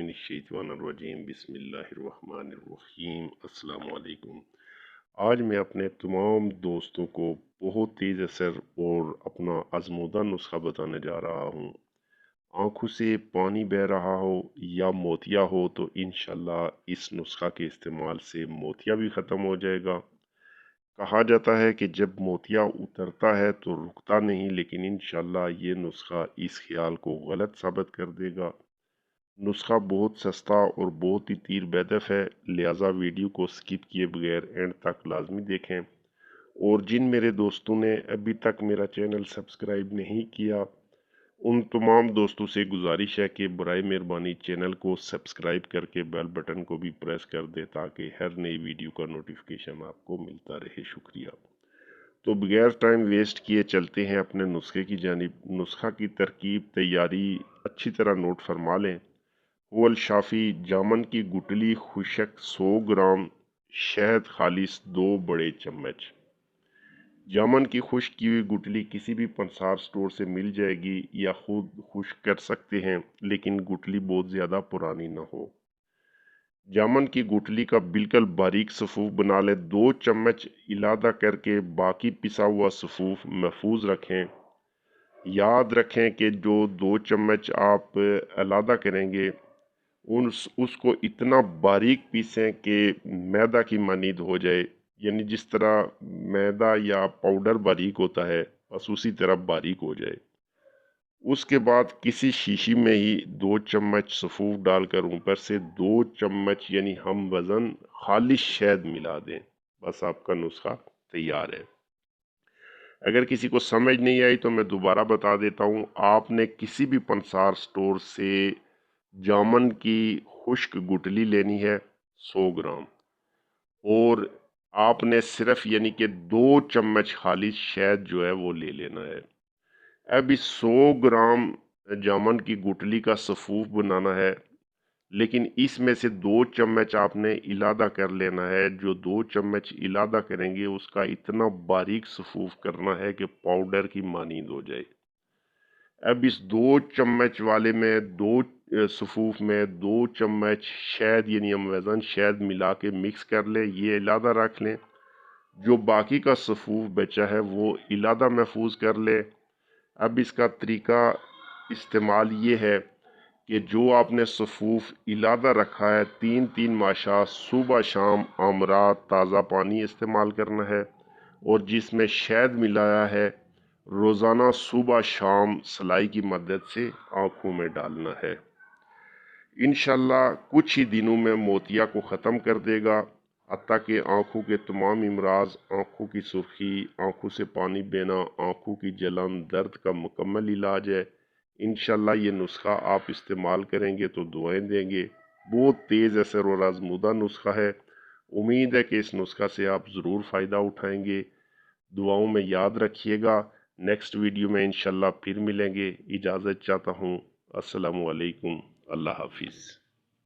मिनश्शैतानिर्रजीम बिस्मिल्लाहिर्रहमानिर्रहीम। अस्सलाम वालेकुम। आज मैं अपने तमाम दोस्तों को बहुत तेज़ असर और अपना आजमूदा नुस्खा बताने जा रहा हूँ। आँखों से पानी बह रहा हो या मोतिया हो तो इंशाल्लाह इस नुस्खा के इस्तेमाल से मोतिया भी ख़त्म हो जाएगा। कहा जाता है कि जब मोतिया उतरता है तो रुकता नहीं, लेकिन इंशाल्लाह ये नुस्खा इस ख्याल को गलत साबित कर देगा। नुस्खा बहुत सस्ता और बहुत ही तीर बेहदफ है, लिहाजा वीडियो को स्किप किए बगैर एंड तक लाजमी देखें। और जिन मेरे दोस्तों ने अभी तक मेरा चैनल सब्सक्राइब नहीं किया, उन तमाम दोस्तों से गुजारिश है कि बराए मेहरबानी चैनल को सब्सक्राइब करके बेल बटन को भी प्रेस कर दे ताकि हर नई वीडियो का नोटिफिकेशन आपको मिलता रहे। शुक्रिया। तो बगैर टाइम वेस्ट किए चलते हैं अपने नुस्खे की जानिब। नुस्खा की तरकीब तैयारी अच्छी तरह नोट फरमा लें। वल शाफी जामन की गुटली खुशक 100 ग्राम, शहद खालिस 2 बड़े चम्मच। जामन की खुश्क की हुई गुटली किसी भी पंसार स्टोर से मिल जाएगी या खुद खुश्क कर सकते हैं, लेकिन गुटली बहुत ज़्यादा पुरानी ना हो। जामन की गुटली का बिल्कुल बारीक सफूफ बना लें। 2 चम्मच इलादा करके बाकी पिसा हुआ सफूफ महफूज रखें। याद रखें कि जो 2 चम्मच आप अलादा करेंगे उसको इतना बारीक पीसें कि मैदा की मानीद हो जाए, यानी जिस तरह मैदा या पाउडर बारीक होता है बस उसी तरह बारीक हो जाए। उसके बाद किसी शीशी में ही 2 चम्मच सफूफ डालकर ऊपर से 2 चम्मच यानी हम वज़न खालिश शहद मिला दें। बस आपका नुस्खा तैयार है। अगर किसी को समझ नहीं आई तो मैं दोबारा बता देता हूँ। आपने किसी भी पंसार स्टोर से जामन की खुश्क गुटली लेनी है 100 ग्राम, और आपने सिर्फ यानी कि 2 चम्मच खाली शहद जो है वो ले लेना है। अब इस 100 ग्राम जामन की गुटली का सफूफ बनाना है, लेकिन इसमें से 2 चम्मच आपने इलादा कर लेना है। जो 2 चम्मच इलादा करेंगे उसका इतना बारीक सफूफ करना है कि पाउडर की मानींद हो जाए। अब इस 2 चम्मच वाले में 2 सफूफ में 2 चम्मच शहद यानी हम वज़न शहद मिला के मिक्स कर लें, ये इलादा रख लें। जो बाकी का सफूफ बचा है वो इलादा महफूज कर ले। अब इसका तरीका इस्तेमाल ये है कि जो आपने सफूफ इलादा रखा है 3-3 माशा सुबह शाम आमरा ताज़ा पानी इस्तेमाल करना है, और जिसमें शहद मिलाया है रोज़ाना सुबह शाम सलाई की मदद से आँखों में डालना है। इंशाल्लाह कुछ ही दिनों में मोतिया को ख़त्म कर देगा। हत्ता कि आँखों के तमाम इमराज, आँखों की सुर्खी, आँखों से पानी बहना, आँखों की जलन, दर्द का मुकम्मल इलाज है। इंशाल्लाह ये नुस्खा आप इस्तेमाल करेंगे तो दुआएं देंगे। बहुत तेज़ असर और आजमूदा नुस्खा है। उम्मीद है कि इस नुस्खा से आप ज़रूर फ़ायदा उठाएंगे। दुआओं में याद रखिएगा। नेक्स्ट वीडियो में इंशाल्लाह फिर मिलेंगे। इजाज़त चाहता हूँ। अस्सलामु अलैकुम। अल्लाह हाफिज़।